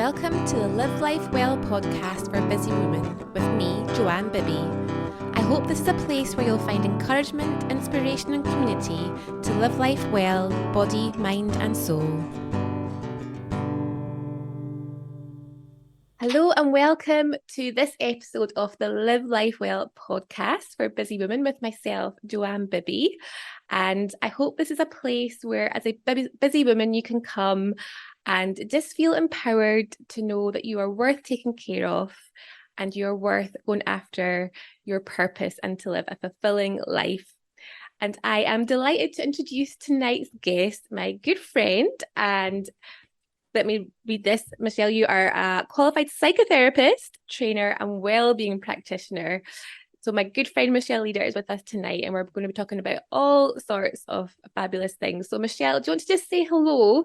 Welcome to the Live Life Well podcast for busy women with me, Joanne Bibby. I hope this is a place where you'll find encouragement, inspiration and community to live life well, body, mind and soul. Hello and welcome to this episode of the Live Life Well podcast for busy women with myself, Joanne Bibby. And I hope this is a place where, as a busy woman, you can come and just feel empowered to know that you are worth taking care of and you're worth going after your purpose and to live a fulfilling life. And I am delighted to introduce tonight's guest, my good friend, and let me read this. Michelle, you are a qualified psychotherapist, trainer, and wellbeing practitioner. So my good friend Michelle Leeder is with us tonight, and we're going to be talking about all sorts of fabulous things. So Michelle, do you want to just say hello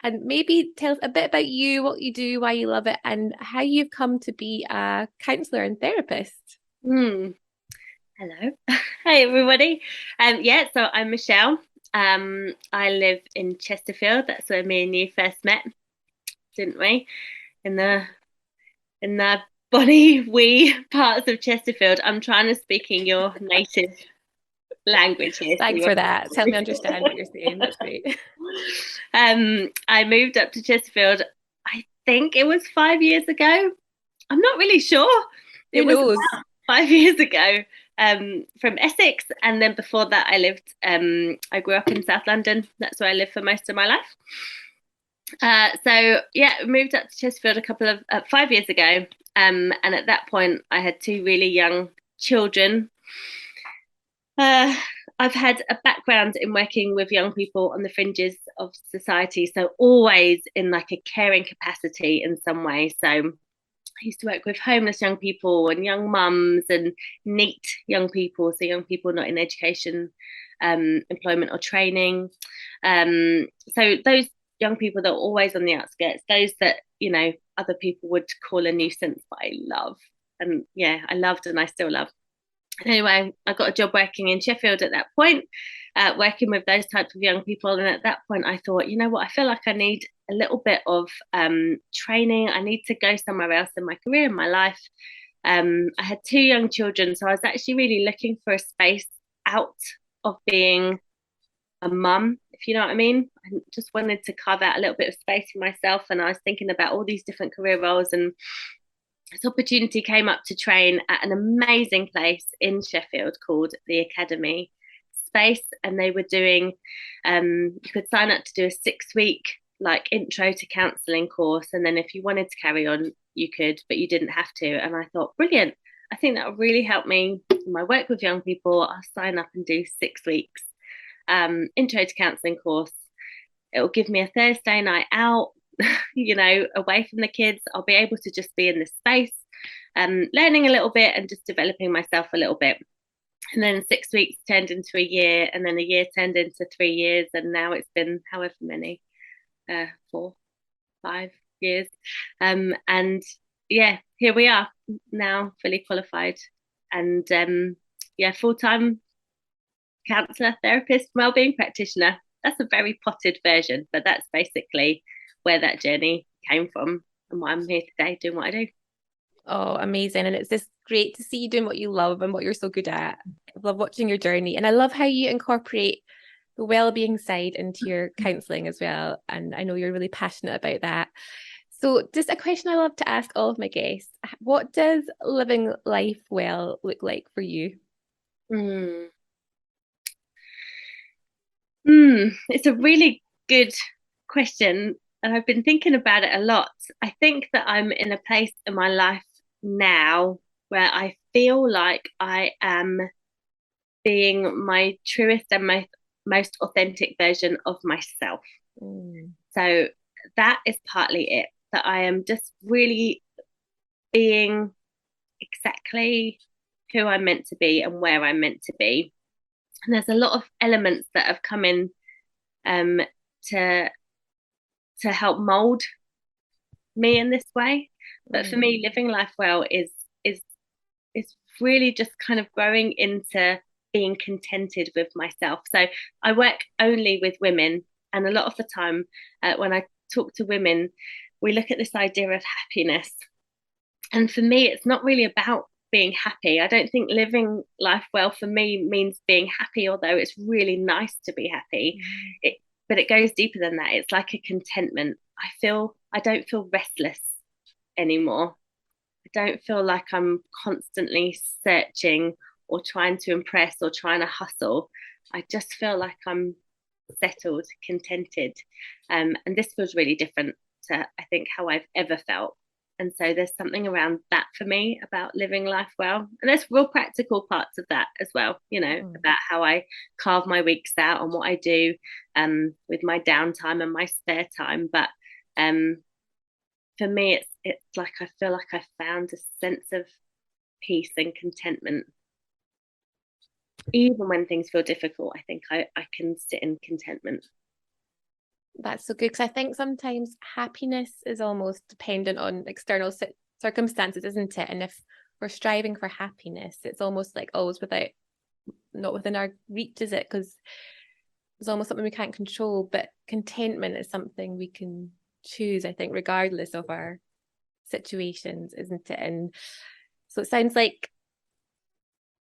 and maybe tell us a bit about you, what you do, why you love it, and how you've come to be a counsellor and therapist? Hello. Hey, everybody. So I'm Michelle. I live in Chesterfield. That's where me and you first met, didn't we? In the bonny wee parts of Chesterfield. I'm trying to speak in your native language here. Thanks for that. Help me understand what you're saying. That's great. I moved up to Chesterfield, I think it was 5 years ago. I'm not really sure. Who knows? 5 years ago. From Essex, and then before that I grew up in South London. That's where I lived for most of my life. Moved up to Chesterfield 5 years ago, and at that point I had two really young children. I've had a background in working with young people on the fringes of society, so always in like a caring capacity in some way. So I used to work with homeless young people and young mums and NEET young people, so young people not in education, employment or training. So those young people that are always on the outskirts, those that, other people would call a nuisance, but I love. And I loved and I still love. Anyway, I got a job working in Sheffield at that point, working with those types of young people. And at that point, I thought, you know what, I feel like I need a little bit of training. I need to go somewhere else in my career, in my life. I had two young children, so I was actually really looking for a space out of being a mum, if you know what I mean. I just wanted to carve out a little bit of space for myself. And I was thinking about all these different career roles, and this opportunity came up to train at an amazing place in Sheffield called the Academy Space, and they were doing you could sign up to do a 6-week like intro to counselling course, and then if you wanted to carry on you could, but you didn't have to. And I thought, brilliant, I think that will really help me in my work with young people. I'll sign up and do 6 weeks intro to counselling course. It will give me a Thursday night out, away from the kids. I'll be able to just be in this space, learning a little bit and just developing myself a little bit. And then 6 weeks turned into a year, and then a year turned into 3 years, and now it's been however many, 4, 5 years. Here we are now, fully qualified, and full-time counsellor, therapist, wellbeing practitioner. That's a very potted version, but that's basically where that journey came from and why I'm here today doing what I do. Oh, amazing. And it's just great to see you doing what you love and what you're so good at. I love watching your journey. And I love how you incorporate the well-being side into your counselling as well. And I know you're really passionate about that. So just a question I love to ask all of my guests. What does living life well look like for you? It's a really good question, and I've been thinking about it a lot. I think that I'm in a place in my life now where I feel like I am being my truest and most authentic version of myself. So that is partly it, that I am just really being exactly who I'm meant to be and where I'm meant to be. And there's a lot of elements that have come in to help mold me in this way. But for me, living life well is really just kind of growing into being contented with myself. So I work only with women, and a lot of the time when I talk to women, we look at this idea of happiness. And for me, it's not really about being happy. I don't think living life well for me means being happy, although it's really nice to be happy. It, but it goes deeper than that. It's like a contentment. I don't feel restless anymore. I don't feel like I'm constantly searching or trying to impress or trying to hustle. I just feel like I'm settled, contented. And this feels really different to, I think, how I've ever felt. And so there's something around that for me about living life well. And there's real practical parts of that as well, about how I carve my weeks out and what I do with my downtime and my spare time. But for me, it's like I feel like I found a sense of peace and contentment. Even when things feel difficult, I think I can sit in contentment. That's so good, because I think sometimes happiness is almost dependent on external circumstances, isn't it? And if we're striving for happiness, it's almost like always not within our reach, is it? Because it's almost something we can't control. But contentment is something we can choose, I think, regardless of our situations, isn't it? And so it sounds like,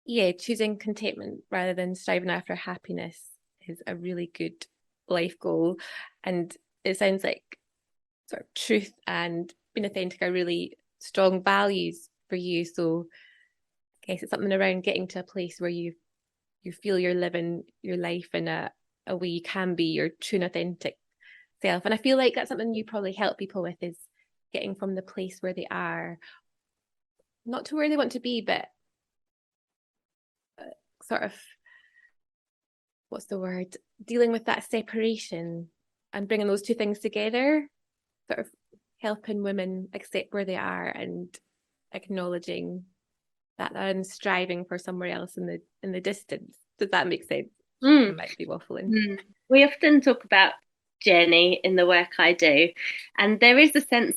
yeah, choosing contentment rather than striving after happiness is a really good life goal. And it sounds like sort of truth and being authentic are really strong values for you. So I guess it's something around getting to a place where you feel you're living your life in a way you can be your true and authentic self. And I feel like that's something you probably help people with, is getting from the place where they are, not to where they want to be, but sort of, what's the word, dealing with that separation and bringing those two things together, sort of helping women accept where they are and acknowledging that and striving for somewhere else in the distance. Does that make sense? I might be waffling. We often talk about journey in the work I do, and there is a sense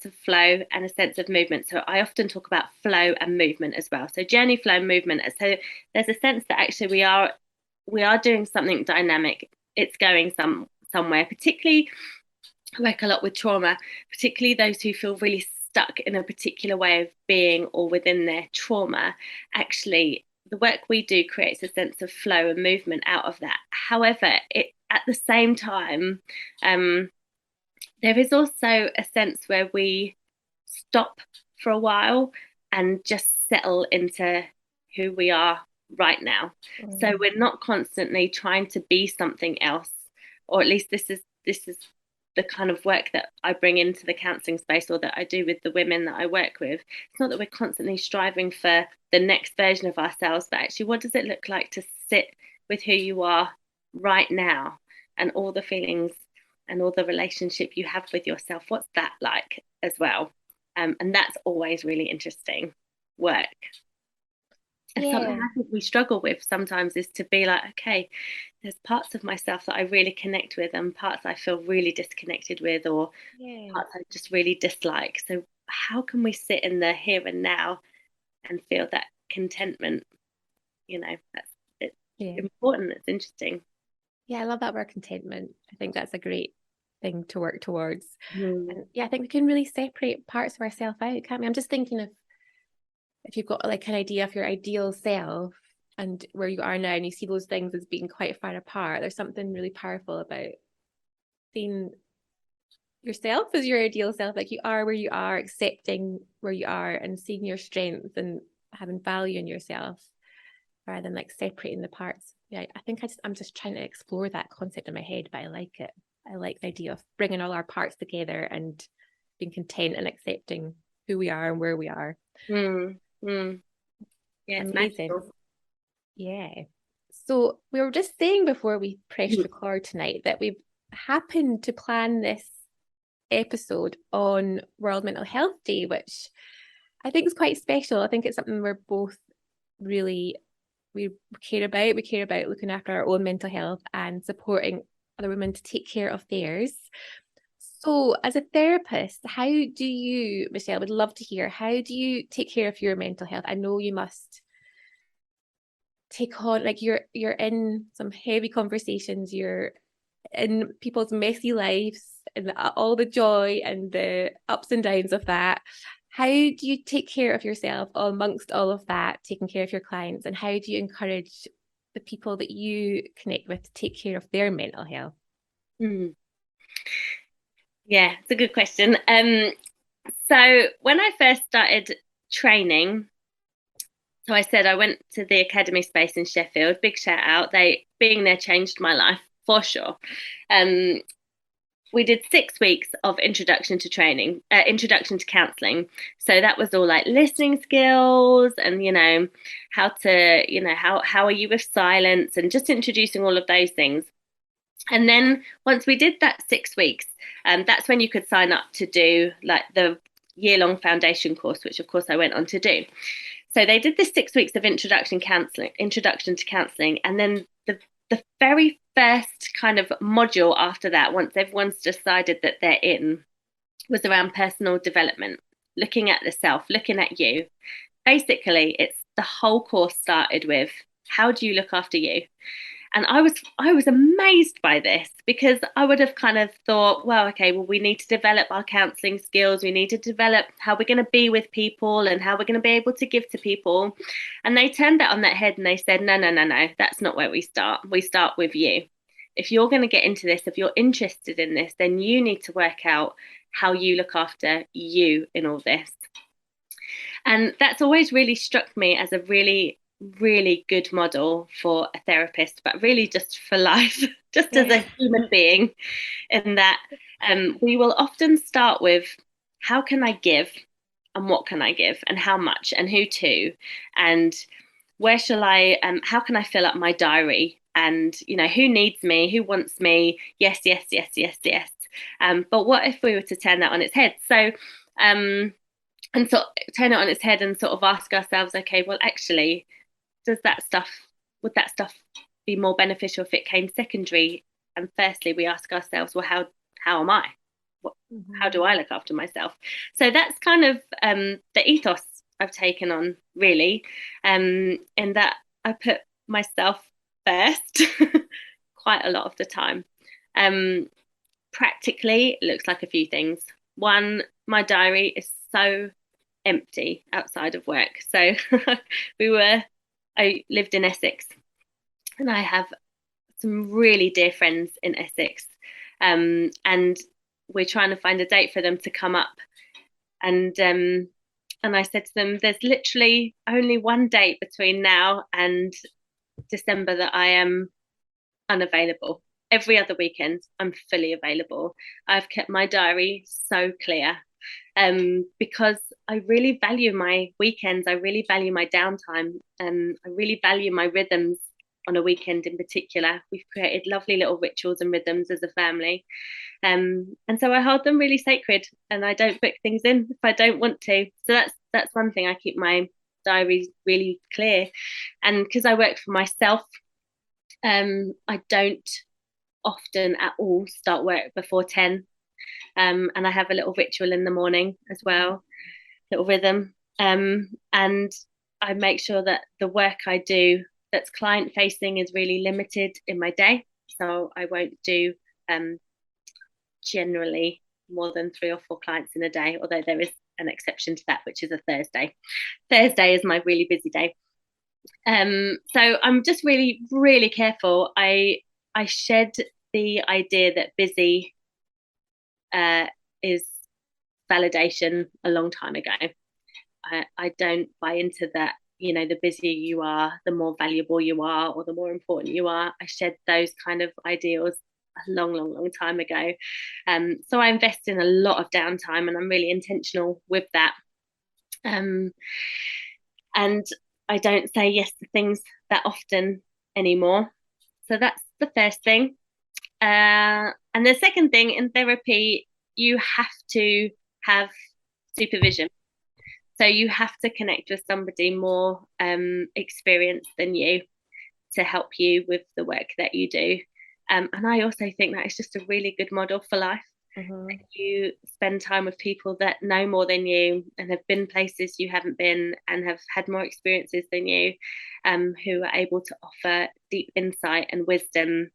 of flow and a sense of movement. So I often talk about flow and movement as well. So journey, flow, movement. So there's a sense that actually we are doing something dynamic. It's going somewhere. Particularly, I work a lot with trauma, particularly those who feel really stuck in a particular way of being or within their trauma. Actually, the work we do creates a sense of flow and movement out of that. However, at the same time, there is also a sense where we stop for a while and just settle into who we are right now. So we're not constantly trying to be something else, or at least this is the kind of work that I bring into the counselling space, or that I do with the women that I work with. It's not that we're constantly striving for the next version of ourselves, but actually, what does it look like to sit with who you are right now and all the feelings and all the relationship you have with yourself? What's that like as well? And that's always really interesting work. And something I think we struggle with sometimes is to be like, okay, there's parts of myself that I really connect with and parts I feel really disconnected with, or parts I just really dislike. So how can we sit in the here and now and feel that contentment? It's important. It's interesting. Yeah, I love that word, contentment. I think that's a great thing to work towards. And yeah, I think we can really separate parts of ourselves out, can't we? I'm just thinking of, if you've got like an idea of your ideal self and where you are now, and you see those things as being quite far apart, there's something really powerful about seeing yourself as your ideal self, like you are where you are, accepting where you are and seeing your strengths and having value in yourself, rather than like separating the parts. Yeah, I think I'm just trying to explore that concept in my head, but I like it. I like the idea of bringing all our parts together and being content and accepting who we are and where we are. Yeah, it's amazing. magical. Yeah. So we were just saying before we pressed record tonight that we've happened to plan this episode on World Mental Health Day, which I think is quite special. I think it's something we're both really, we care about. We care about looking after our own mental health and supporting other women to take care of theirs. So as a therapist, how do you, Michelle, would love to hear, how do you take care of your mental health? I know you must take on, like you're in some heavy conversations, you're in people's messy lives and all the joy and the ups and downs of that. How do you take care of yourself amongst all of that, taking care of your clients? And how do you encourage the people that you connect with to take care of their mental health? Mm. Yeah, it's a good question. So when I first started training, so I said I went to the Academy space in Sheffield. Big shout out. They being there changed my life for sure. Um, we did 6 weeks of introduction to training, introduction to counselling. So that was all like listening skills and, how to, how are you with silence and just introducing all of those things. And then once we did that 6 weeks, that's when you could sign up to do like the year-long foundation course, which of course I went on to do. So they did this 6 weeks of introduction to counselling, and then the very first kind of module after that, once everyone's decided that they're in, was around personal development, looking at the self, looking at you. Basically, it's the whole course started with how do you look after you? And I was amazed by this, because I would have kind of thought, well, okay, well, we need to develop our counselling skills. We need to develop how we're going to be with people and how we're going to be able to give to people. And they turned that on that head and they said, no, no, no, no, that's not where we start. We start with you. If you're going to get into this, if you're interested in this, then you need to work out how you look after you in all this. And that's always really struck me as a really, really good model for a therapist, but really just for life, just as a human being, in that we will often start with how can I give and what can I give and how much and who to, and where shall I, how can I fill up my diary, and, who needs me, who wants me, yes, yes, yes, yes, yes. But what if we were to turn that on its head? So, and so turn it on its head and sort of ask ourselves, okay, well, actually, would that stuff be more beneficial if it came secondary? And firstly, we ask ourselves, well, how am I? How do I look after myself? So that's kind of the ethos I've taken on, really, in that I put myself first quite a lot of the time. Practically, it looks like a few things. One, my diary is so empty outside of work. So I lived in Essex, and I have some really dear friends in Essex, and we're trying to find a date for them to come up. And I said to them, there's literally only one date between now and December that I am unavailable. Every other weekend, I'm fully available. I've kept my diary so clear, because I really value my weekends. I really value my downtime. I really value my rhythms on a weekend in particular. We've created lovely little rituals and rhythms as a family. And so I hold them really sacred, and I don't book things in if I don't want to. So that's one thing. I keep my diary really clear. And because I work for myself, I don't often at all start work before 10. And I have a little ritual in the morning as well, little rhythm. And I make sure that the work I do that's client facing is really limited in my day. So I won't do generally more than 3 or 4 clients in a day, although there is an exception to that, which is a Thursday. Thursday is my really busy day. So I'm just really, really careful. I shed the idea that busy is validation a long time ago. I don't buy into that, the busier you are, the more valuable you are, or the more important you are. I shed those kind of ideals a long, long, long time ago. So I invest in a lot of downtime, and I'm really intentional with that. And I don't say yes to things that often anymore. So that's the first thing. And the second thing, in therapy, you have to have supervision. So you have to connect with somebody more experienced than you to help you with the work that you do. And I also think that it's just a really good model for life. Mm-hmm. You spend time with people that know more than you and have been places you haven't been and have had more experiences than you, who are able to offer deep insight and wisdom,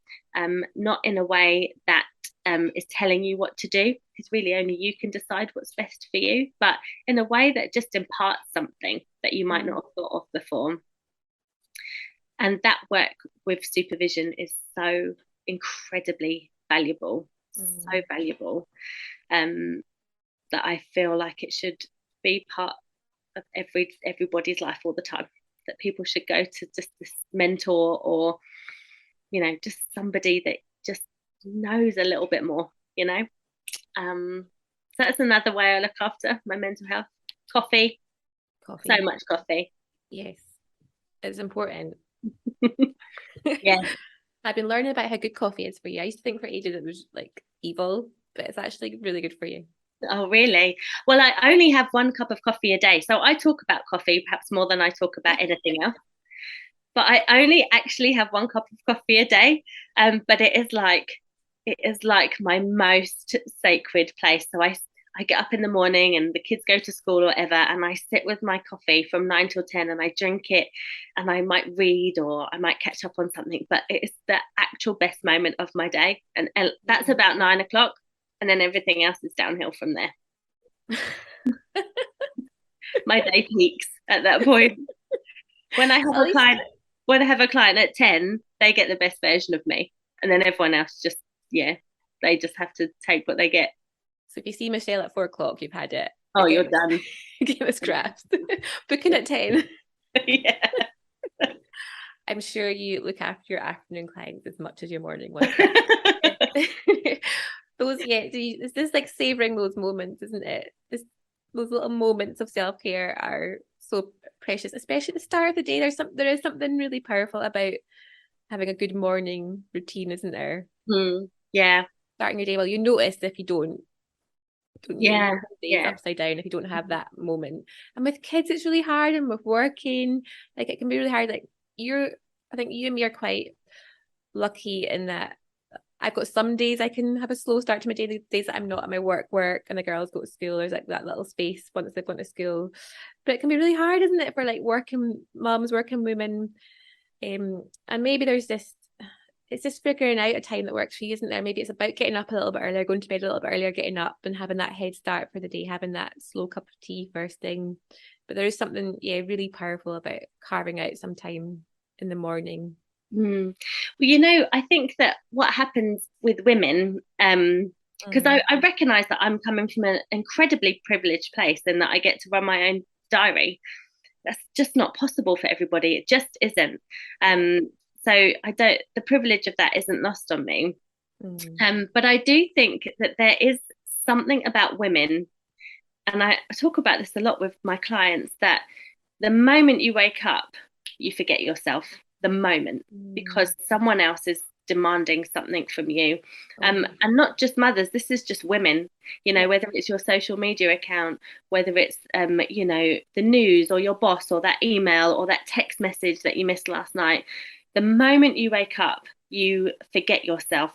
not in a way that is telling you what to do, because really only you can decide what's best for you, but in a way that just imparts something that you might not have thought of before. And that work with supervision is so incredibly valuable, so valuable, that I feel like it should be part of everybody's life all the time. That people should go to just this mentor, or just somebody that just knows a little bit more. So that's another way I look after my mental health. Coffee. So much coffee. Yes, it's important. Yeah. I've been learning about how good coffee is for you. I used to think for ages it was like evil, but it's actually really good for you. Oh, really? Well, I only have 1 cup of coffee a day. So I talk about coffee perhaps more than I talk about anything else. But I only actually have 1 cup of coffee a day. But it is like my most sacred place. So I get up in the morning and the kids go to school or whatever, and I sit with my coffee from 9 till 10 and I drink it, and I might read or I might catch up on something, but it is the actual best moment of my day. And that's about 9 o'clock. And then everything else is downhill from there. My day peaks at that point. When I have a client at 10, they get the best version of me. And then everyone else they just have to take what they get. So if you see Michelle at 4 o'clock, you've had it. Oh, you're done. Game is scrapped. Booking at 10. Yeah. I'm sure you look after your afternoon clients as much as your morning ones. It's this like savoring those moments, isn't it? Those little moments of self-care are so precious, especially at the start of the day. There is something really powerful about having a good morning routine, isn't there? Yeah. Starting your day well. You notice if you don't you? Yeah. Days upside down if you don't have that moment. And with kids, it's really hard, and with working, like it can be really hard. I think you and me are quite lucky in that I've got some days I can have a slow start to my day. The days that I'm not at my work and the girls go to school, there's like that little space once they've gone to school. But it can be really hard, isn't it, for like working moms, working women. And maybe it's just figuring out a time that works for you, isn't there? Maybe it's about getting up a little bit earlier, going to bed a little bit earlier, getting up and having that head start for the day, having that slow cup of tea first thing. But there is something, really powerful about carving out some time in the morning. Well, I think that what happens with women, because I recognize that I'm coming from an incredibly privileged place and that I get to run my own diary. That's just not possible for everybody. It just isn't. So the privilege of that isn't lost on me. But I do think that there is something about women, and I talk about this a lot with my clients, that the moment you wake up, you forget yourself. The moment, because someone else is demanding something from you. And not just mothers, this is just women, whether it's your social media account, whether it's the news or your boss or that email or that text message that you missed last night. The moment you wake up, you forget yourself.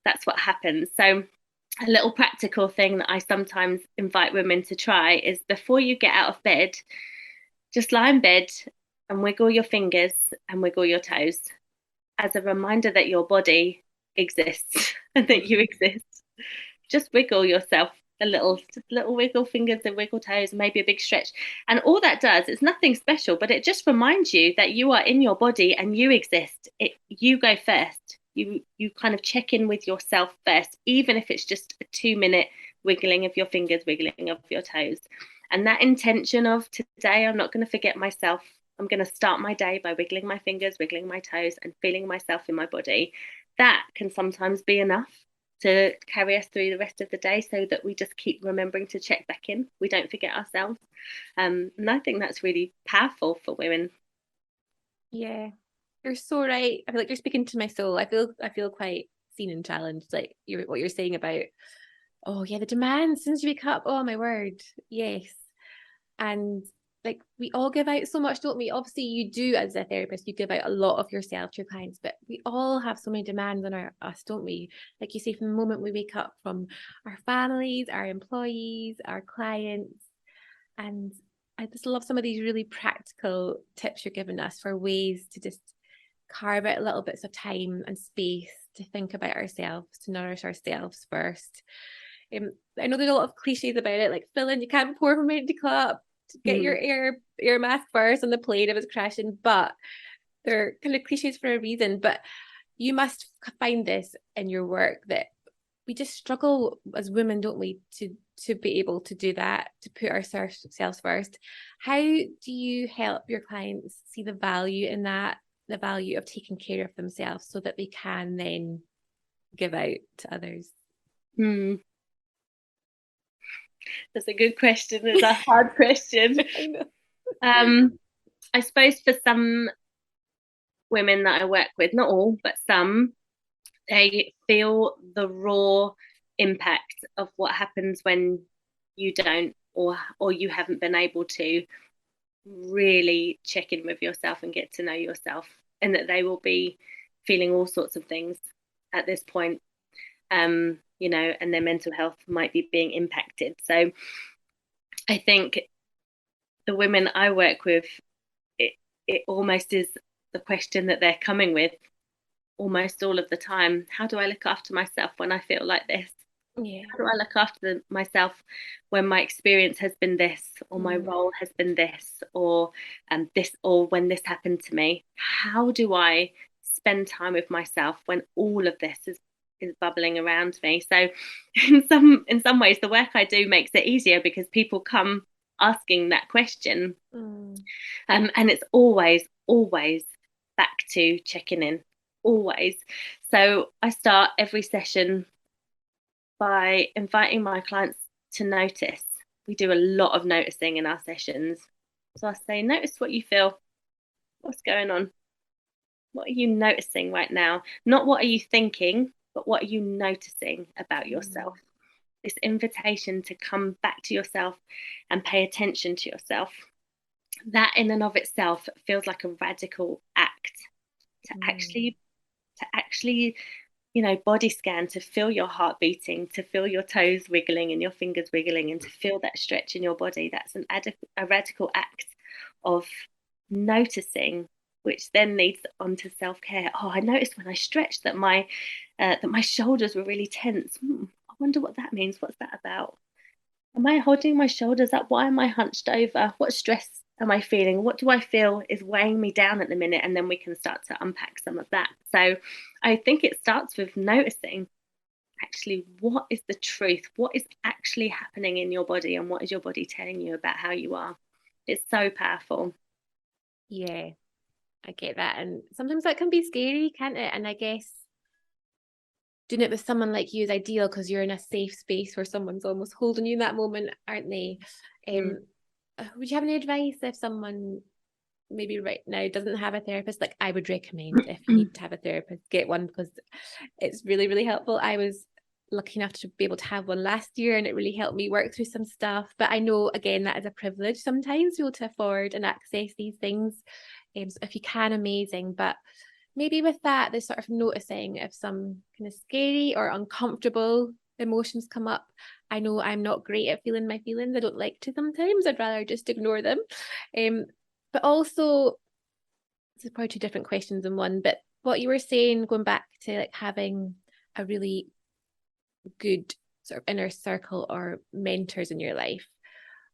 That's what happens. So a little practical thing that I sometimes invite women to try is, before you get out of bed, just lie in bed and wiggle your fingers and wiggle your toes as a reminder that your body exists and that you exist. Just wiggle yourself just little wiggle fingers and wiggle toes, maybe a big stretch. And all that does, it's nothing special, but it just reminds you that you are in your body and you exist. You go first. You kind of check in with yourself first, even if it's just a 2-minute wiggling of your fingers, wiggling of your toes. And that intention of, today, I'm not going to forget myself. I'm going to start my day by wiggling my fingers, wiggling my toes, and feeling myself in my body. That can sometimes be enough to carry us through the rest of the day, so that we just keep remembering to check back in. We don't forget ourselves. And I think that's really powerful for women. Yeah, you're so right. I feel like you're speaking to my soul. I feel quite seen and challenged, like what you're saying about, oh yeah, the demands since you wake up. Oh my word, yes. And like we all give out so much, don't we? Obviously, you do as a therapist, you give out a lot of yourself to your clients, but we all have so many demands on us, don't we? Like you say, from the moment we wake up, from our families, our employees, our clients. And I just love some of these really practical tips you're giving us for ways to just carve out little bits of time and space to think about ourselves, to nourish ourselves first. I know there's a lot of cliches about it, like fill in, you can't pour from empty cup, get your air mask first on the plane if it's crashing, but they're kind of cliches for a reason. But you must find this in your work that we just struggle as women, don't we, to be able to do that, to put ourselves first. How do you help your clients see the value in that, the value of taking care of themselves so that they can then give out to others? That's a good question. It's a hard question. I know. I suppose for some women that I work with, not all, but some, they feel the raw impact of what happens when you don't, or you haven't been able to really check in with yourself and get to know yourself, and that they will be feeling all sorts of things at this point, you know, and their mental health might be being impacted. So I think the women I work with, it almost is the question that they're coming with almost all of the time. How do I look after myself when I feel like this? Yeah. How do I look after myself when my experience has been this, or my role has been this, or this, or when this happened to me? How do I spend time with myself when all of this is bubbling around me? So in some ways the work I do makes it easier because people come asking that question. And it's always back to checking in, always. So I start every session by inviting my clients to notice. We do a lot of noticing in our sessions. So I say, notice what you feel. What's going on? What are you noticing right now? Not what are you thinking, but what are you noticing about yourself? This invitation to come back to yourself and pay attention to yourself. That in and of itself feels like a radical act to actually, you know, body scan, to feel your heart beating, to feel your toes wiggling and your fingers wiggling, and to feel that stretch in your body. That's a radical act of noticing, which then leads on to self-care. Oh, I noticed when I stretched that my shoulders were really tense. I wonder what that means. What's that about? Am I holding my shoulders up? Why am I hunched over? What stress am I feeling? What do I feel is weighing me down at the minute? And then we can start to unpack some of that. So I think it starts with noticing actually what is the truth? What is actually happening in your body, and what is your body telling you about how you are? It's so powerful. Yeah, I get that. And sometimes that can be scary, can't it? And I guess doing it with someone like you is ideal because you're in a safe space where someone's almost holding you in that moment, aren't they? Would you have any advice if someone maybe right now doesn't have a therapist? Like, I would recommend, if you need to have a therapist, get one, because it's really, really helpful. I was lucky enough to be able to have one last year, and it really helped me work through some stuff. But I know, again, that is a privilege sometimes to be able to afford and access these things. So if you can, amazing. But maybe with that, there's sort of noticing if some kind of scary or uncomfortable emotions come up. I know I'm not great at feeling my feelings. I don't like to sometimes. I'd rather just ignore them. But also, this is probably two different questions in one, but what you were saying, going back to like having a really good sort of inner circle or mentors in your life,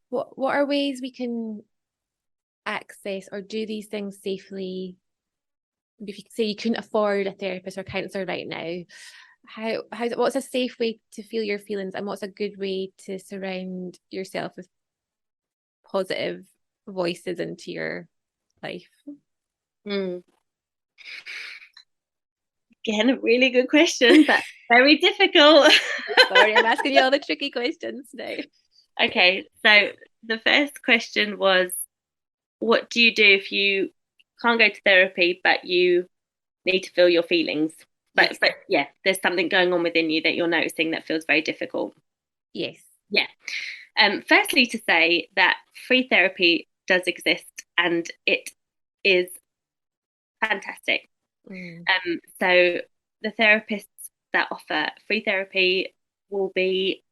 what are ways we can access or do these things safely? If you say you couldn't afford a therapist or counselor right now, what's a safe way to feel your feelings, and what's a good way to surround yourself with positive voices into your life? Again, a really good question, but very difficult. Sorry, I'm asking you all the tricky questions now. Okay, so the first question was, what do you do if you can't go to therapy, but you need to feel your feelings? But Yes. but yeah, there's something going on within you that you're noticing that feels very difficult. Yes. Yeah. Firstly, to say that free therapy does exist, and it is fantastic. Mm. So the therapists that offer free therapy will be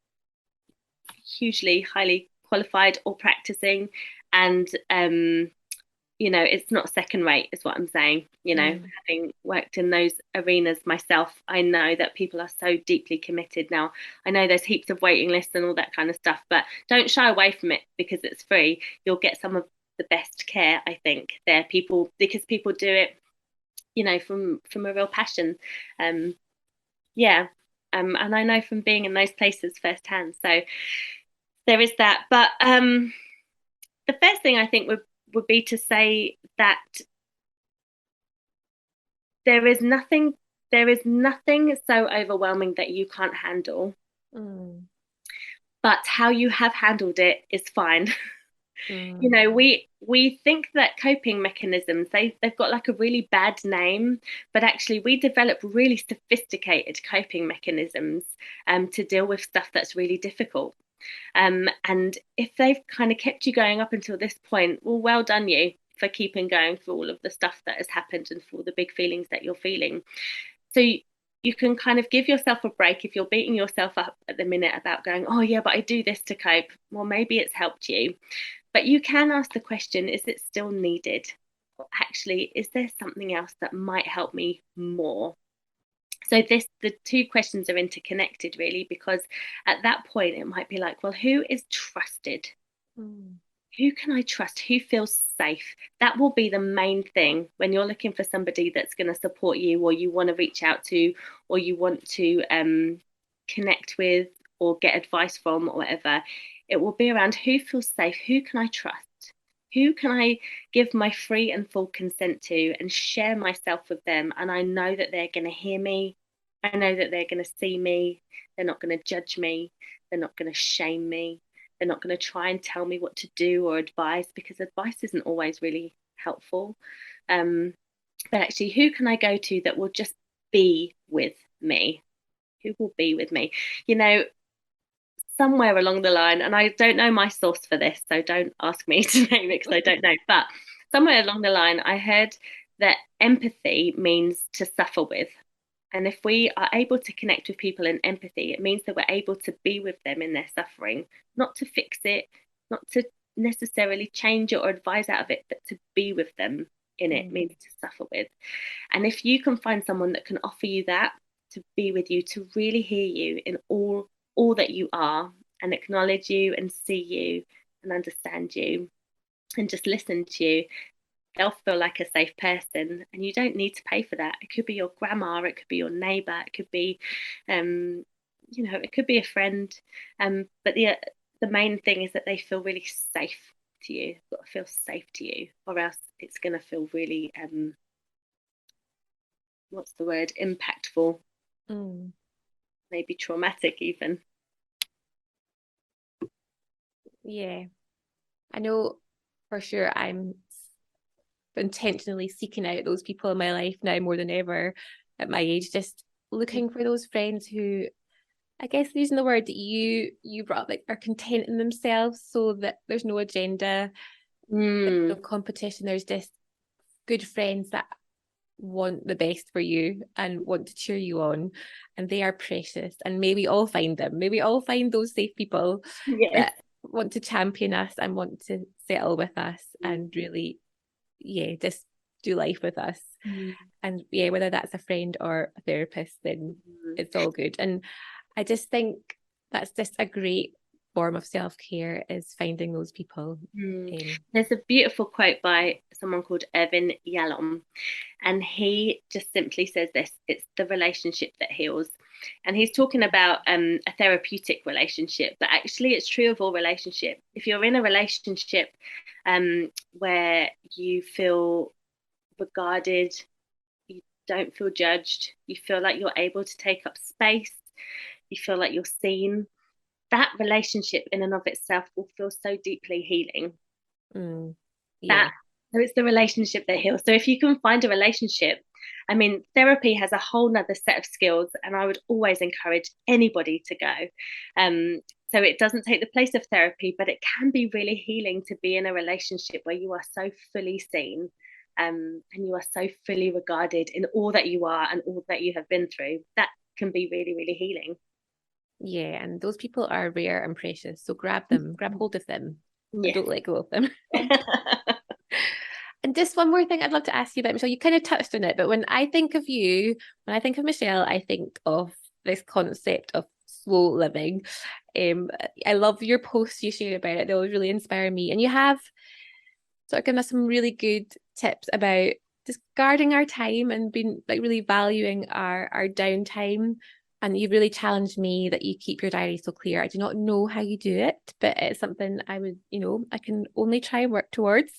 hugely highly qualified or practicing, and it's not second rate, is what I'm saying. Having worked in those arenas myself, I know that people are so deeply committed now. I know there's heaps of waiting lists and all that kind of stuff, but don't shy away from it because it's free. You'll get some of the best care, I think, there, because people do it, from a real passion. Yeah. And I know from being in those places firsthand. So there is that. But the first thing I think would be to say that there is nothing so overwhelming that you can't handle, but how you have handled it is fine. We think that coping mechanisms, they've got like a really bad name, but actually we develop really sophisticated coping mechanisms to deal with stuff that's really difficult. And if they've kind of kept you going up until this point, well done you for keeping going through all of the stuff that has happened and for all the big feelings that you're feeling. So you can kind of give yourself a break if you're beating yourself up at the minute about going, oh yeah, but I do this to cope. Well, maybe it's helped you. But you can ask the question, is it still needed? Or actually, is there something else that might help me more? So the two questions are interconnected, really, because at that point it might be like, well, who is trusted? Who can I trust? Who feels safe? That will be the main thing when you're looking for somebody that's going to support you, or you want to reach out to, or you want to connect with, or get advice from, or whatever. It will be around who feels safe, who can I trust, who can I give my free and full consent to and share myself with them. And I know that they're going to hear me. I know that they're going to see me. They're not going to judge me. They're not going to shame me. They're not going to try and tell me what to do or advise, because advice isn't always really helpful. But actually, who can I go to that will just be with me? Who will be with me? Somewhere along the line, and I don't know my source for this, so don't ask me to name it because I don't know, but somewhere along the line I heard that empathy means to suffer with. And if we are able to connect with people in empathy, it means that we're able to be with them in their suffering, not to fix it, not to necessarily change it or advise out of it, but to be with them in it means to suffer with. And if you can find someone that can offer you that, to be with you, to really hear you in all that you are, and acknowledge you and see you and understand you and just listen to you, they'll feel like a safe person. And you don't need to pay for that. It could be your grandma, it could be your neighbor, it could be it could be a friend, but the main thing is that they feel really safe to you. You've got to feel safe to you, or else it's going to feel really what's the word, impactful, maybe traumatic even. Yeah, I know for sure I'm intentionally seeking out those people in my life now more than ever at my age, just looking for those friends who, I guess using the word that you brought up, like, are content in themselves, so that there's no agenda, there's no competition, there's just good friends that want the best for you and want to cheer you on, and they are precious. And may we all find them, may we all find those safe people that want to champion us and want to settle with us and really just do life with us. And whether that's a friend or a therapist, then it's all good. And I just think that's just a great form of self-care, is finding those people. There's a beautiful quote by someone called Irvin Yalom, and he just simply says this: it's the relationship that heals. And he's talking about a therapeutic relationship, but actually it's true of all relationships. If you're in a relationship where you feel regarded, you don't feel judged, you feel like you're able to take up space, you feel like you're seen, that relationship in and of itself will feel so deeply healing. So it's the relationship that heals. So if you can find a relationship, I mean, therapy has a whole nother set of skills, and I would always encourage anybody to go. So it doesn't take the place of therapy, but it can be really healing to be in a relationship where you are so fully seen, and you are so fully regarded in all that you are and all that you have been through. That can be really, really healing. Yeah, and those people are rare and precious. So grab them, grab hold of them, and Yes. don't let go of them. And just one more thing I'd love to ask you about, Michelle. You kind of touched on it, but when I think of you, when I think of Michelle, I think of this concept of slow living. Um, I love your posts you share about it. They always really inspire me. And you have sort of given us some really good tips about just guarding our time and being like really valuing our downtime. And you've really challenged me that you keep your diary so clear. I do not know how you do it, but it's something I would, I can only try and work towards.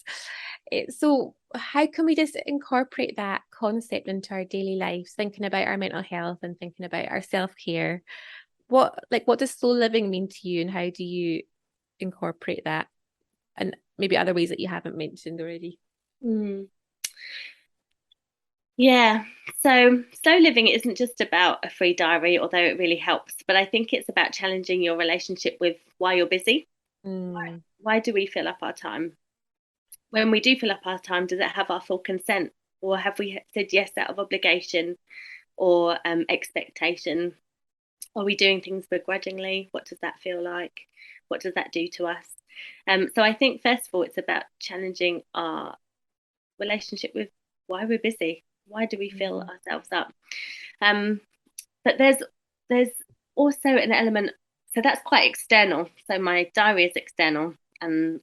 So how can we just incorporate that concept into our daily lives, thinking about our mental health and thinking about our self-care? What does slow living mean to you, and how do you incorporate that? And maybe other ways that you haven't mentioned already. Mm. Yeah. So slow living isn't just about a free diary, although it really helps, but I think it's about challenging your relationship with why you're busy. Mm. Why do we fill up our time? When we do fill up our time, does it have our full consent? Or have we said yes out of obligation or expectation? Are we doing things begrudgingly? What does that feel like? What does that do to us? So I think, first of all, it's about challenging our relationship with why we're busy. Why do we fill Mm. ourselves up? Um, but there's also an element, so that's quite external. So my diary is external, and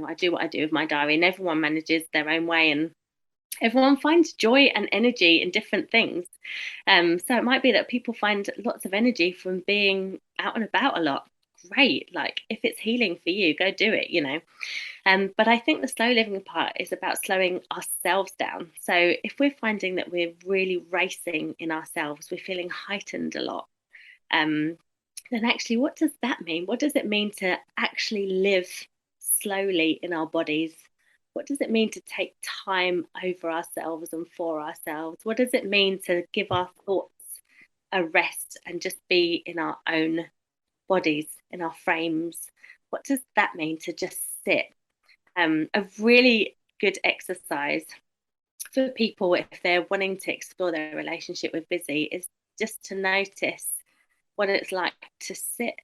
I do what I do with my diary, and everyone manages their own way, and everyone finds joy and energy in different things. So it might be that people find lots of energy from being out and about a lot. Great, like if it's healing for you, go do it. But I think the slow living part is about slowing ourselves down. So if we're finding that we're really racing in ourselves, we're feeling heightened a lot, um, then actually, what does that mean? What does it mean to actually live slowly in our bodies? What does it mean to take time over ourselves and for ourselves? What does it mean to give our thoughts a rest and just be in our own bodies, in our frames? What does that mean to just sit? A really good exercise for people if they're wanting to explore their relationship with busy is just to notice what it's like to sit,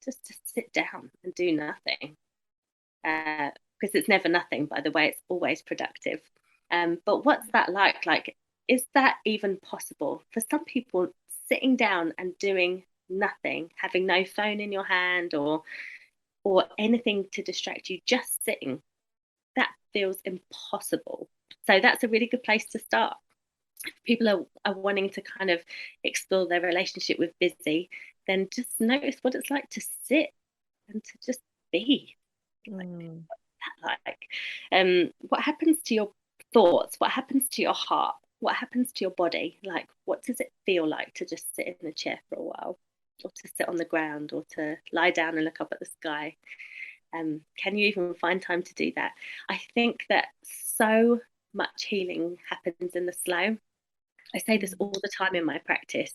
just to sit down and do nothing. Because it's never nothing, by the way, it's always productive. But what's that like? Like, is that even possible? For some people, sitting down and doing nothing, having no phone in your hand or anything to distract you, just sitting, that feels impossible. So that's a really good place to start. If people are wanting to kind of explore their relationship with busy, then just notice what it's like to sit and to just be. Like, Mm. what's that like? What happens to your thoughts? What happens to your heart? What happens to your body? Like, what does it feel like to just sit in a chair for a while, or to sit on the ground, or to lie down and look up at the sky? Can you even find time to do that? I think that so much healing happens in the slow. I say this all the time in my practice.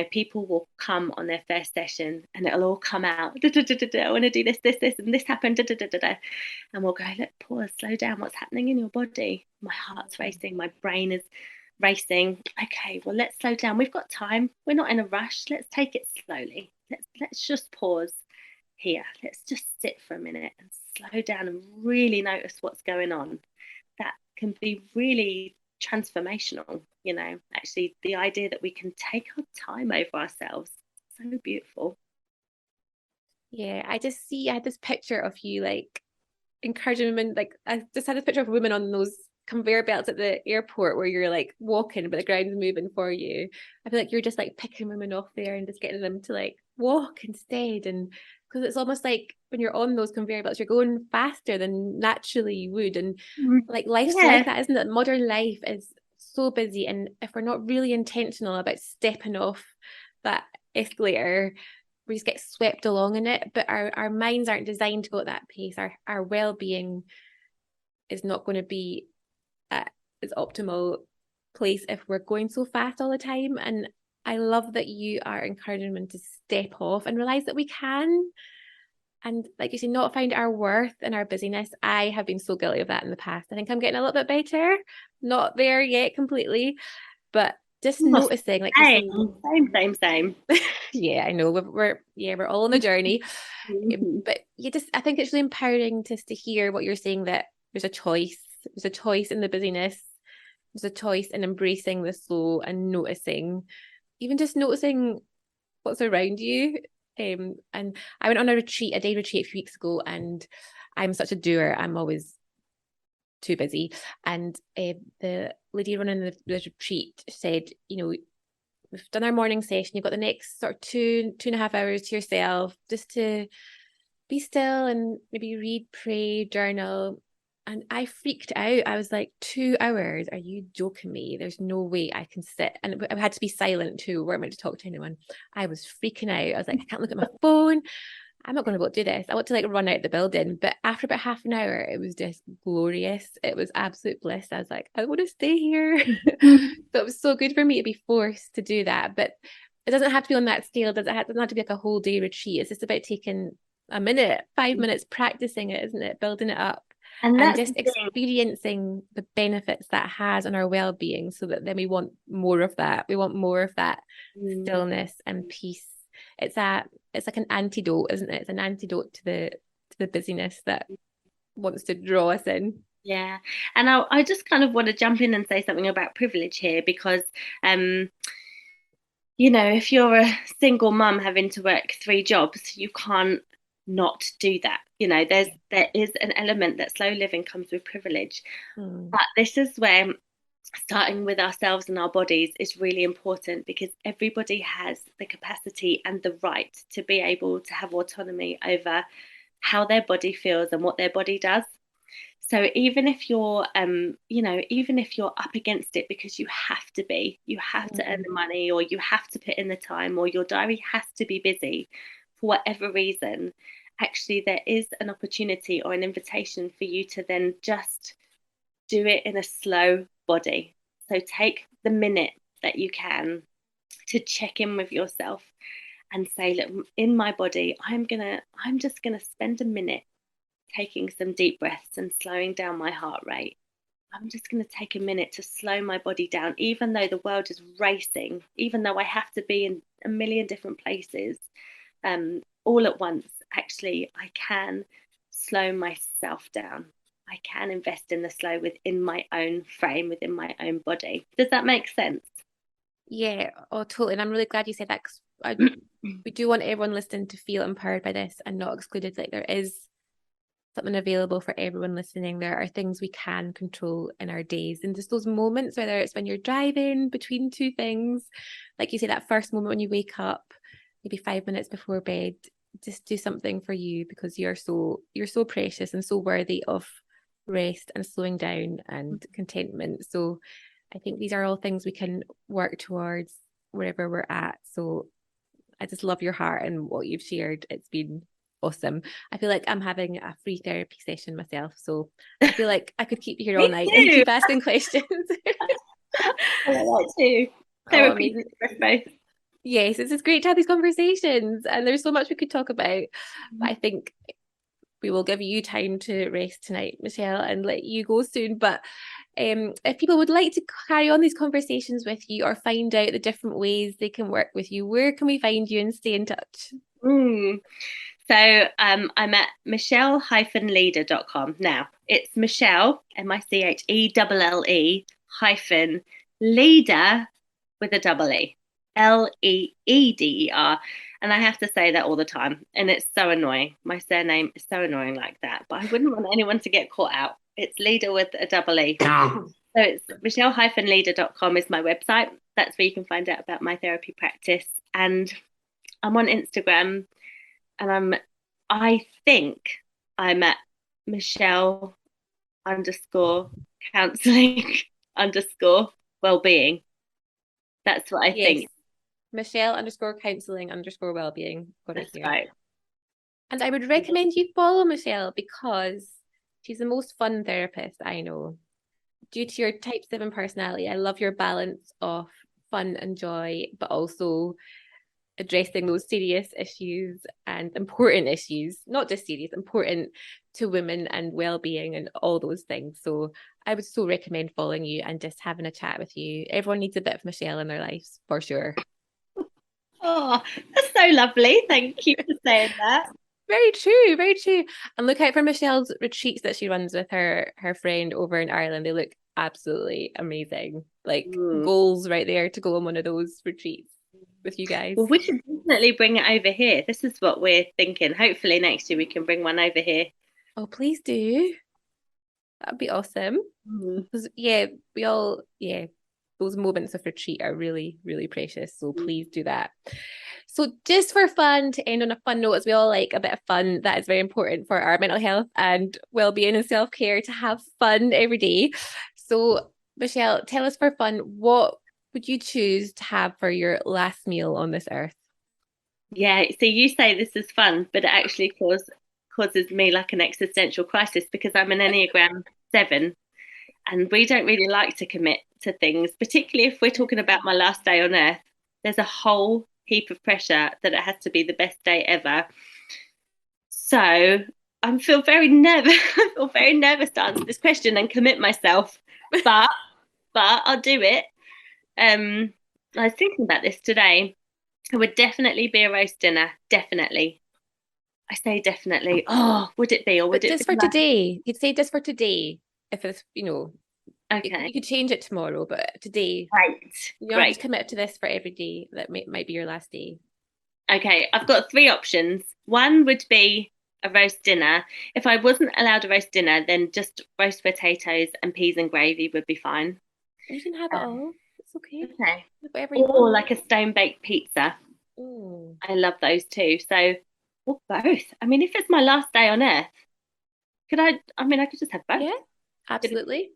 People will come on their first session and it'll all come out. I want to do this, and this happened. And we'll go, look, pause, slow down. What's happening in your body? My heart's racing. My brain is racing. Okay, well, let's slow down. We've got time. We're not in a rush. Let's take it slowly. Let's just pause here. Let's just sit for a minute and slow down and really notice what's going on. That can be really transformational. Actually, the idea that we can take our time over ourselves, so beautiful. Yeah, I had this picture of you like encouraging women. Like I just had this picture of women on those conveyor belts at the airport where you're like walking, but the ground's moving for you. I feel like you're just like picking women off there and just getting them to like walk instead. And because it's almost like when you're on those conveyor belts, you're going faster than naturally you would. And like life's like Yeah. that, isn't it? Modern life is so busy. And if we're not really intentional about stepping off that escalator, we just get swept along in it. But our minds aren't designed to go at that pace. Our well-being is not going to be at its optimal place if we're going so fast all the time. And I love that you are encouraging women to step off and realize that we can. And like you say, not find our worth in our busyness. I have been so guilty of that in the past. I think I'm getting a little bit better. Not there yet completely, but just Oh, noticing, like you say, same. yeah, I know we're all on the journey. Mhm. But I think it's really empowering to hear what you're saying, that there's a choice. There's a choice in the busyness. There's a choice in embracing the slow and noticing, even just noticing what's around you. And I went on a day retreat a few weeks ago, and I'm such a doer. I'm always too busy. And the lady running the retreat said, we've done our morning session. You've got the next sort of 2.5 hours to yourself, just to be still and maybe read, pray, journal. And I freaked out. I was like, 2 hours? Are you joking me? There's no way I can sit. And I had to be silent too. We weren't meant to talk to anyone. I was freaking out. I was like, I can't look at my phone. I'm not going to be able to do this. I want to like run out the building. But after about half an hour, it was just glorious. It was absolute bliss. I was like, I want to stay here. So it was so good for me to be forced to do that. But it doesn't have to be on that scale. Doesn't have to be like a whole day retreat. It's just about taking a minute, 5 minutes, practicing it, isn't it? Building it up And and that's just the thing. experiencing the benefits that has on our well-being, so that then we want more of that. We want more of that Mm. stillness and peace. It's like an antidote, isn't it? It's an antidote to the busyness that wants to draw us in. Yeah. And I just kind of want to jump in and say something about privilege here because, um, if you're a single mum having to work 3 jobs, you can't not do that. There is an element that slow living comes with privilege. Mm. But this is where starting with ourselves and our bodies is really important because everybody has the capacity and the right to be able to have autonomy over how their body feels and what their body does. So even if you're up against it because you have to earn Mm. the money or you have to put in the time or your diary has to be busy for whatever reason, actually there is an opportunity or an invitation for you to then just do it in a slow body. So take the minute that you can to check in with yourself and say, look, in my body, I'm just gonna spend a minute taking some deep breaths and slowing down my heart rate. I'm just going to take a minute to slow my body down, even though the world is racing, even though I have to be in a million different places all at once. Actually, I can slow myself down. I can invest in the slow within my own frame, within my own body. Does that make sense? Yeah, oh, totally. And I'm really glad you said that, because we do want everyone listening to feel empowered by this and not excluded. Like, there is something available for everyone listening. There are things we can control in our days, and just those moments, whether it's when you're driving between two things, like you say, that first moment when you wake up, maybe 5 minutes before bed, just do something for you, because you're so precious and so worthy of rest and slowing down and contentment. So I think these are all things we can work towards wherever we're at. So I just love your heart and what you've shared. It's been awesome. I feel like I'm having a free therapy session myself. So I feel like I could keep you here all Me night and too. keep asking questions. I like that too. Oh, Therapeutic amazing. for both. Yes, it's just great to have these conversations. And there's so much we could talk about. But I think we will give you time to rest tonight, Michelle, and let you go soon. But if people would like to carry on these conversations with you or find out the different ways they can work with you, where can we find you and stay in touch? Mm. So I'm at michelle-leeder.com. Now, it's Michelle, Michelle hyphen leader with a double E, Leeder. And I have to say that all the time. And it's so annoying. My surname is so annoying like that. But I wouldn't want anyone to get caught out. It's leader with a double E. So it's michelle-leeder.com is my website. That's where you can find out about my therapy practice. And I'm on Instagram and I think I'm at Michelle underscore counseling underscore wellbeing. That's what I Yes, think. Michelle underscore counseling underscore wellbeing. Got it That's here. right. And I would recommend you follow Michelle, because she's the most fun therapist I know. Due to your type 7 personality, I love your balance of fun and joy, but also addressing those serious issues and important issues, not just serious, important to women and well-being and all those things. So I would so recommend following you and just having a chat with you. Everyone needs a bit of Michelle in their lives, for sure. Oh, that's so lovely. Thank you for saying that. Very true, very true. And look out for Michelle's retreats that she runs with her friend over in Ireland. They look absolutely amazing. Like goals right there to go on one of those retreats with you guys. Well, we should definitely bring it over here. This is what we're thinking. Hopefully next year we can bring one over here. Oh, please do. That'd be awesome. Because those moments of retreat are really, really precious. So please do that. So just for fun, to end on a fun note, as we all like a bit of fun, that is very important for our mental health and well-being and self-care, to have fun every day. So Michelle, tell us for fun, what would you choose to have for your last meal on this earth? Yeah, so you say this is fun, but it actually causes me like an existential crisis because I'm an Enneagram 7 and we don't really like to commit to things, particularly if we're talking about my last day on earth. There's a whole heap of pressure that it has to be the best day ever. So I feel very nervous. I feel very nervous to answer this question and commit myself, but I'll do it. I was thinking about this today. It would definitely be a roast dinner. Definitely. I say definitely. Oh, would it be, or would But it just be for today, you'd say just for today. If it's, okay? you could change it tomorrow, but today, you don't have to Great. commit to this for every day. That might be your last day. Okay, I've got three options. One would be a roast dinner. If I wasn't allowed a roast dinner, then just roast potatoes and peas and gravy would be fine. You can have it all. It's okay. Okay. Whatever you Or want. like a stone baked pizza. Oh. I love those too. So, or both. I mean, if it's my last day on earth, could I? I mean, I could just have both. Yeah, absolutely.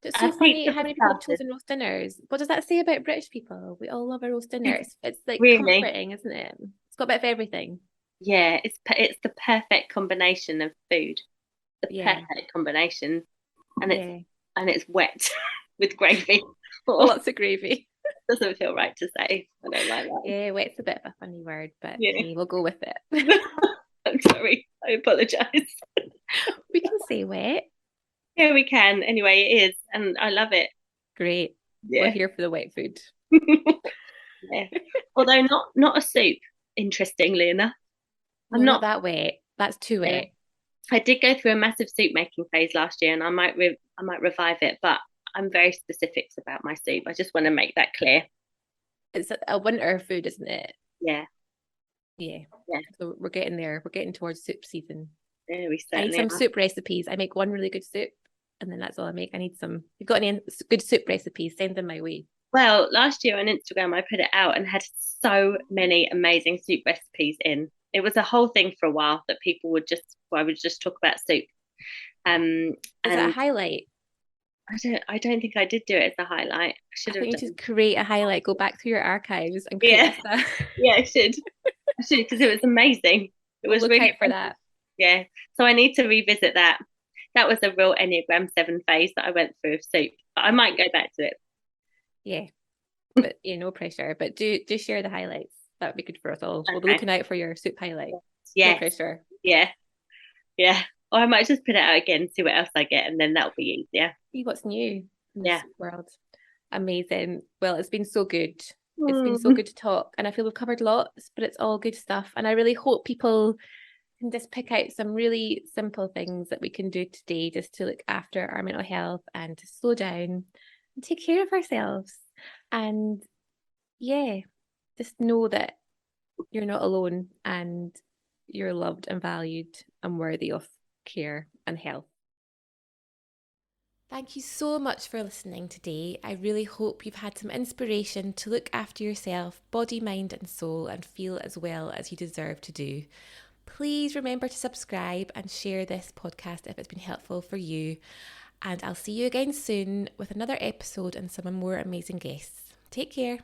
It's so Have funny pizza how for many people have starters. chosen roast dinners. What does that say about British people? We all love a roast dinner. It's like Really? comforting, isn't it? It's got a bit of everything. Yeah, it's the perfect combination of food. The Yeah, perfect combination, and yeah. it's wet with gravy. Oh, Lots of gravy. doesn't feel right to say. I don't like that. Yeah, wet's a bit of a funny word, but Yeah, hey, we'll go with it. I'm sorry. I apologize. We can say wet. Yeah, we can. Anyway, it is, and I love it. Great. We're Yeah, here for the wet food. yeah. Although not a soup. Interestingly enough, I'm No, not not. that wet. That's too Yeah. wet. I did go through a massive soup making phase last year, and I might revive it, but I'm very specifics about my soup. I just want to make that clear. It's a winter food, isn't it? Yeah, Yeah. yeah, So we're getting there. We're getting towards soup season. yeah, we I need certainly some are. soup recipes. I make one really good soup, and then that's all I make. I need some. If you've got any good soup recipes, send them my way. Well, last year on Instagram, I put it out and had so many amazing soup recipes in. It was a whole thing for a while that I would just talk about soup. Is it a And highlight? I don't think I did do it as a highlight. I I should have think you done. just create a highlight, go back through your archives and create Yeah, us that. yeah, I should because it was amazing. It We'll was look really out for that. yeah. So I need to revisit that. That was a real Enneagram 7 phase that I went through of soup, but I might go back to it. Yeah, but yeah, no pressure. But do share the highlights. That would be good for us all. We'll be Okay. looking out for your soup highlight. No Yes. pressure. Yeah. Yeah. Or I might just put it out again, see what else I get, and then that'll be easier. See what's new in this Yeah. world. Amazing. Well, it's been so good. It's been so Mm. good to talk, and I feel we've covered lots, but it's all good stuff. And I really hope people can just pick out some really simple things that we can do today just to look after our mental health and to slow down and take care of ourselves. And yeah, just know that you're not alone and you're loved and valued and worthy of care and health. Thank you so much for listening today. I really hope you've had some inspiration to look after yourself, body, mind, and soul, and feel as well as you deserve to do. Please remember to subscribe and share this podcast if it's been helpful for you. And I'll see you again soon with another episode and some more amazing guests. Take care.